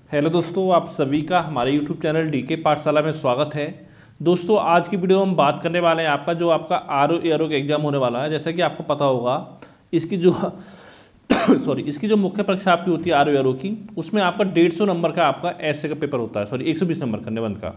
Hello दोस्तों, आप सभी का हमारे YouTube चैनल डीके पाठशाला में स्वागत है। दोस्तों, आज की वीडियो में हम बात करने वाले हैं आपका जो आपका आर ओ एआरओ का एग्ज़ाम होने वाला है। जैसा कि आपको पता होगा, इसकी जो इसकी जो मुख्य परीक्षा आपकी होती है आर ओ एआरओ की, उसमें आपका 150 नंबर का आपका ऐसे का पेपर होता है। 120 नंबर का निबंध का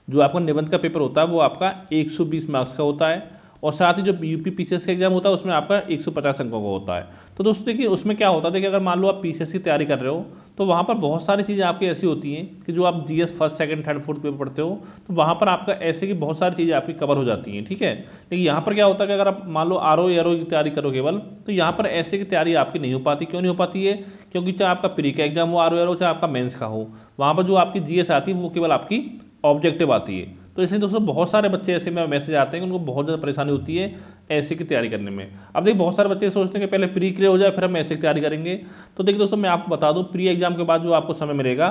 जो आपका निबंध का पेपर होता है वो आपका 120 मार्क्स का होता है। और साथ ही जो यूपी पीसीएस का एग्जाम होता है उसमें आपका 150 अंकों का होता है। तो दोस्तों देखिए, उसमें क्या होता है, देखिए अगर मान लो आप पीसीएस की तैयारी कर रहे हो तो वहाँ पर बहुत सारी चीज़ें आपकी ऐसी होती हैं कि जो आप GS first second third fourth paper पढ़ते हो तो वहाँ पर आपका ऐसे की बहुत सारी चीज़ें आपकी कवर हो जाती हैं। ठीक है, लेकिन यहाँ पर क्या होता है कि अगर आप मान लो आर ओ एआरओ की तैयारी करो केवल, तो यहाँ पर ऐसे की तैयारी आपकी नहीं हो पाती। क्यों नहीं हो पाती है? क्योंकि चाहे आपका प्री का एग्जाम हो आर ओ एआरओ, चाहे आपका मेंस का हो, वहाँ पर जो आपकी जीएस आती है वो केवल आपकी ऑब्जेक्टिव आती है। तो इसलिए दोस्तों बहुत सारे बच्चे ऐसे में मैसेज आते हैं कि उनको बहुत ज़्यादा परेशानी होती है ऐसे की तैयारी करने में। अब देखिए बहुत सारे बच्चे सोचते हैं कि पहले प्री क्लियर हो जाए फिर हम ऐसे की तैयारी करेंगे। तो देखिए दोस्तों, मैं आपको बता दूं, प्री एग्जाम के बाद जो आपको समय मिलेगा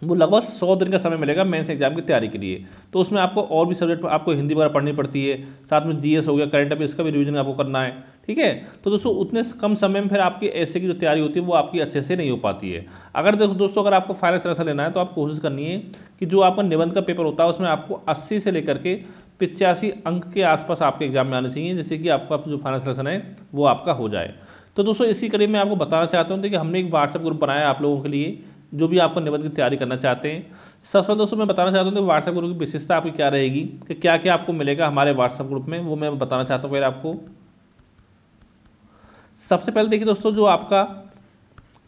वो लगभग 100 दिन का समय मिलेगा मेंस एग्जाम की तैयारी के लिए। तो उसमें आपको और भी सब्जेक्ट, आपको हिंदी वगैरह पढ़नी पड़ती है, साथ में जीएस हो गया, करंट अफेयर्स का भी रिवीजन आपको करना है। ठीक है, तो दोस्तों उतने कम समय में फिर आपकी ऐसे की जो तैयारी होती है वो आपकी अच्छे से नहीं हो पाती है। अगर देखो दोस्तों, अगर आपको फाइनल सिलेक्शन लेना है तो आप कोशिश करनी है कि जो आपका निबंध का पेपर होता है उसमें आपको 80 से लेकर के 85 अंक के आसपास आपके एग्जाम में आने चाहिए, जिससे कि आपका जो फाइनल सिलेक्शन है वो आपका हो जाए। तो दोस्तों इसी कड़ी में आपको बताना चाहता हूँ कि हमने एक व्हाट्सएप ग्रुप बनाया है आप लोगों के लिए, जो भी आपको निबंध की तैयारी करना चाहते हैं। सबसे पहले दोस्तों मैं बताना चाहता हूँ कि व्हाट्सएप ग्रुप की विशेषता आपकी क्या रहेगी, कि क्या क्या आपको मिलेगा हमारे व्हाट्सएप ग्रुप में, वो मैं बताना चाहता हूँ पहले आपको। सबसे पहले देखिए दोस्तों, जो आपका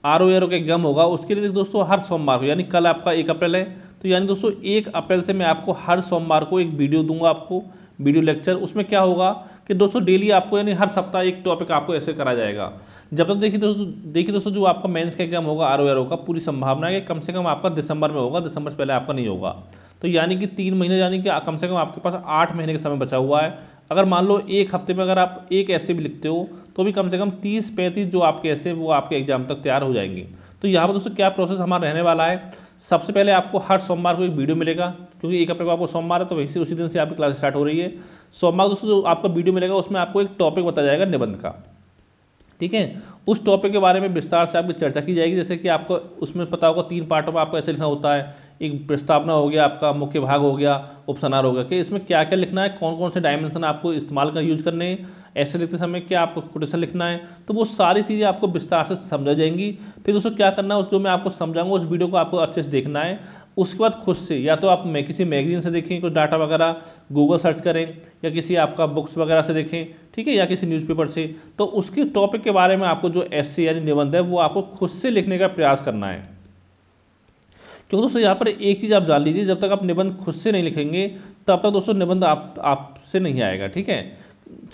आर ओ एआरओ का एग्जाम होगा उसके लिए दोस्तों हर सोमवार को, यानी कल आपका 1 अप्रैल है, तो यानी दोस्तों 1 अप्रैल से मैं आपको हर सोमवार को एक वीडियो दूंगा, आपको वीडियो लेक्चर। उसमें क्या होगा कि दोस्तों डेली आपको, यानी हर सप्ताह एक टॉपिक आपको ऐसे करा जाएगा। जब तक देखिए दोस्तों जो आपका मेंस का एग्जाम होगा आर ओ एआरओ का, पूरी संभावना है कि कम से कम आपका दिसंबर में होगा, दिसंबर से पहले आपका नहीं होगा। तो यानी कि 3 महीने, यानी कि कम से कम आपके पास 8 महीने का समय बचा हुआ है। अगर मान लो एक हफ्ते में अगर आप एक ऐसे भी लिखते हो तो भी कम से कम 30-35 जो आपके ऐसे वो आपके एग्जाम तक तैयार हो जाएंगे। तो यहाँ पर दोस्तों क्या प्रोसेस हमारा रहने वाला है, सबसे पहले आपको हर सोमवार को एक वीडियो मिलेगा, क्योंकि 1 अप्रैल को आपको सोमवार है तो वहीं से उसी दिन से आपकी क्लास स्टार्ट हो रही है। सोमवार दोस्तों जो आपका वीडियो मिलेगा उसमें आपको एक टॉपिक बताया जाएगा निबंध का। ठीक है, उस टॉपिक के बारे में विस्तार से आपकी चर्चा की जाएगी। जैसे कि आपको उसमें पता होगा 3 पार्टों में आपको ऐसे लिखना होता है, एक प्रस्तावना हो गया, आपका मुख्य भाग हो गया, उपसंहार हो गया, कि इसमें क्या क्या लिखना है, कौन कौन से डायमेंशन आपको इस्तेमाल कर यूज करने हैं, ऐसे लिखते समय क्या आपको कोटेशन लिखना है। तो वो सारी चीज़ें आपको विस्तार से समझा जाएंगी। फिर दोस्तों क्या करना है, जो मैं आपको समझाऊंगा उस वीडियो को आपको अच्छे से देखना है। उसके बाद खुद से, या तो आप किसी मैगजीन से देखें कुछ डाटा वगैरह, गूगल सर्च करें, या किसी आपका बुक्स वगैरह से देखें, ठीक है, या किसी न्यूज़पेपर से। तो उसके टॉपिक के बारे में आपको जो एस्से यानी निबंध है वो आपको खुद से लिखने का प्रयास करना है। क्योंकि दोस्तों यहाँ पर एक चीज़ आप जान लीजिए, जब तक आप निबंध खुद से नहीं लिखेंगे तब तक दोस्तों निबंध आपसे नहीं आएगा। ठीक है,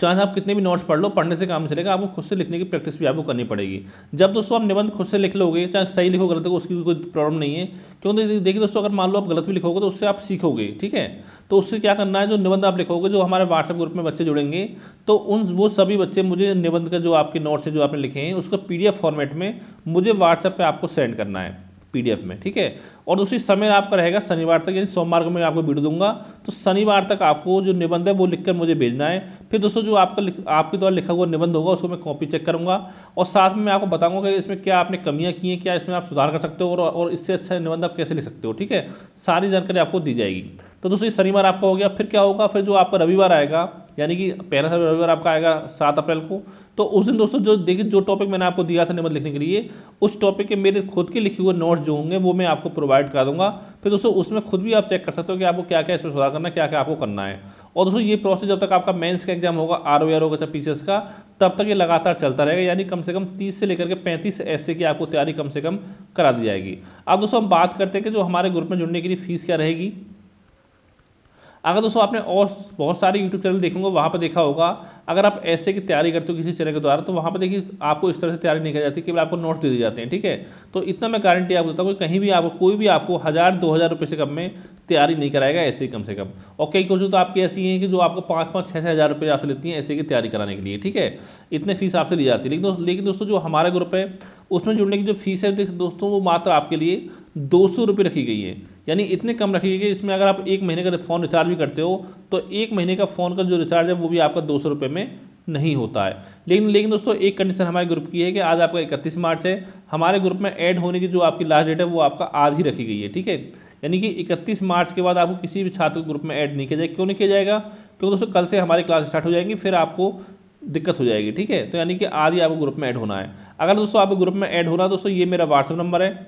चाहे आप कितने भी नोट्स पढ़ लो, पढ़ने से काम नहीं चलेगा, आपको खुद से लिखने की प्रैक्टिस भी आपको करनी पड़ेगी। जब दोस्तों आप निबंध खुद से लिख लोगे, चाहे सही लिखो गलत लिखो, उसकी कोई प्रॉब्लम नहीं है। क्योंकि देखिए दोस्तों, अगर मान लो आप गलत भी लिखोगे तो उससे आप सीखोगे। ठीक है, तो उससे क्या करना है, जो निबंध आप लिखोगे, जो हमारे व्हाट्सएप ग्रुप में बच्चे जुड़ेंगे, तो वो सभी बच्चे मुझे निबंध का जो आपके नोट्स है जो आपने लिखे हैं उसको पीडीएफ फॉर्मेट में मुझे व्हाट्सएप पे आपको सेंड करना है, पीडीएफ में। ठीक है, और दूसरी समय आपका रहेगा शनिवार तक, यानी सोमवार को मैं आपको वीडियो दूंगा, तो शनिवार तक आपको जो निबंध है वो लिखकर मुझे भेजना है। फिर दोस्तों जो आपके द्वारा लिखा हुआ निबंध होगा उसको मैं कॉपी चेक करूंगा, और साथ में मैं आपको बताऊंगा कि इसमें क्या आपने कमियां की हैं, क्या इसमें आप सुधार कर सकते हो, और इससे अच्छा निबंध आप कैसे लिख सकते हो। ठीक है, सारी जानकारी आपको दी जाएगी। तो दोस्तों ये शनिवार आपका हो गया। फिर क्या होगा, फिर जो आपका रविवार आएगा, यानी कि पहला रविवार आपका आएगा 7 अप्रैल को, तो उस दिन दोस्तों जो देखिए जो टॉपिक मैंने आपको दिया था निबंध लिखने के लिए, उस टॉपिक के मेरे खुद के लिखे हुए नोट्स जो होंगे वो मैं आपको प्रोवाइड करा दूंगा। फिर दोस्तों उसमें खुद भी आप चेक कर सकते हो कि आपको क्या क्या इसमें सुधार करना है, क्या क्या आपको करना है। और दोस्तों ये प्रोसेस जब तक आपका मेंस का एग्जाम होगा आर ओ एआरओ का पीसीएस का, तब तक ये लगातार चलता रहेगा, यानी कम से कम 30 से लेकर के 35 ऐसे की आपको तैयारी कम से कम करा दी जाएगी। अब दोस्तों हम बात करते हैं कि जो हमारे ग्रुप में जुड़ने के लिए फीस क्या रहेगी। अगर दोस्तों आपने और बहुत सारे यूट्यूब चैनल देखेंगे, वहाँ पर देखा होगा, अगर आप ऐसे की तैयारी करते हो किसी चैनल के द्वारा, तो वहाँ पर देखिए आपको इस तरह से तैयारी नहीं की जाती, केवल आपको नोट्स दे दिए जाते हैं। ठीक है, तो इतना मैं गारंटी आपको देता हूँ कि कहीं भी आपको कोई भी आपको 1000-2000 रुपये से कम में तैयारी नहीं कराएगा ऐसे ही कम से कम। और कई कोचिंग तो आपकी ऐसी हैं कि जो आपको 5-5, 6-6 हज़ार रुपये आपसे लेती हैं ऐसे की तैयारी कराने के लिए। ठीक है, इतने फीस आपसे ली जाती है। लेकिन दोस्तों जो हमारा ग्रुप है उसमें जुड़ने की जो फीस है दोस्तों, वो मात्र आपके लिए 200 रुपये रखी गई है, यानी इतने कम रखी गई है। इसमें अगर आप 1 महीने का फ़ोन रिचार्ज भी करते हो तो 1 महीने का फ़ोन का जो रिचार्ज है वो भी आपका 200 रुपये में नहीं होता है। लेकिन दोस्तों एक कंडीशन हमारे ग्रुप की है कि आज आपका 31 मार्च है, हमारे ग्रुप में ऐड होने की जो आपकी लास्ट डेट है वो आपका आज ही रखी गई है, ठीक है। यानी कि 31 मार्च के बाद आपको किसी भी छात्र के ग्रुप में ऐड नहीं किया जाएगा। क्यों नहीं किया जाएगा? क्योंकि दोस्तों कल से हमारी क्लास स्टार्ट हो जाएंगी, फिर आपको दिक्कत हो जाएगी, ठीक है। तो यानी कि आज ही आपको ग्रुप में ऐड होना है। अगर दोस्तों आपको ग्रुप में ऐड होना है दोस्तों, ये मेरा व्हाट्सएप नंबर है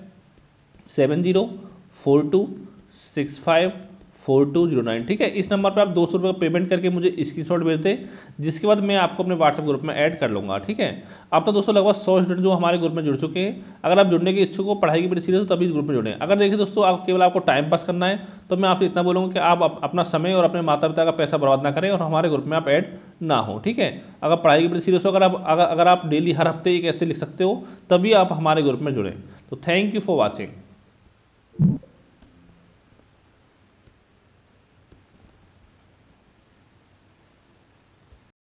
7042654209, ठीक है। इस नंबर पर आप 200 रुपये का पेमेंट करके मुझे स्क्रीनशॉट भेज दें, जिसके बाद मैं आपको अपने व्हाट्सएप ग्रुप में ऐड कर लूँगा, ठीक है। अब तो दोस्तों लगभग 100 स्टूडेंट जो हमारे ग्रुप में जुड़ चुके हैं। अगर आप जुड़ने के इच्छुक हो, पढ़ाई की बड़ी सीरियस हो, तभी इस ग्रुप में जुड़ें। अगर देखिए दोस्तों आप केवल आपको टाइम पास करना है, तो मैं आपसे इतना बोलूँगा कि आप अपना समय और अपने माता पिता का पैसा बर्बाद ना करें और हमारे ग्रुप में आप ऐड ना हो, ठीक है। अगर पढ़ाई की बड़ी सीरियस हो, अगर आप डेली हर हफ्ते एक ऐसे लिख सकते हो, तभी आप हमारे ग्रुप में जुड़ें। तो थैंक यू फॉर वॉचिंग।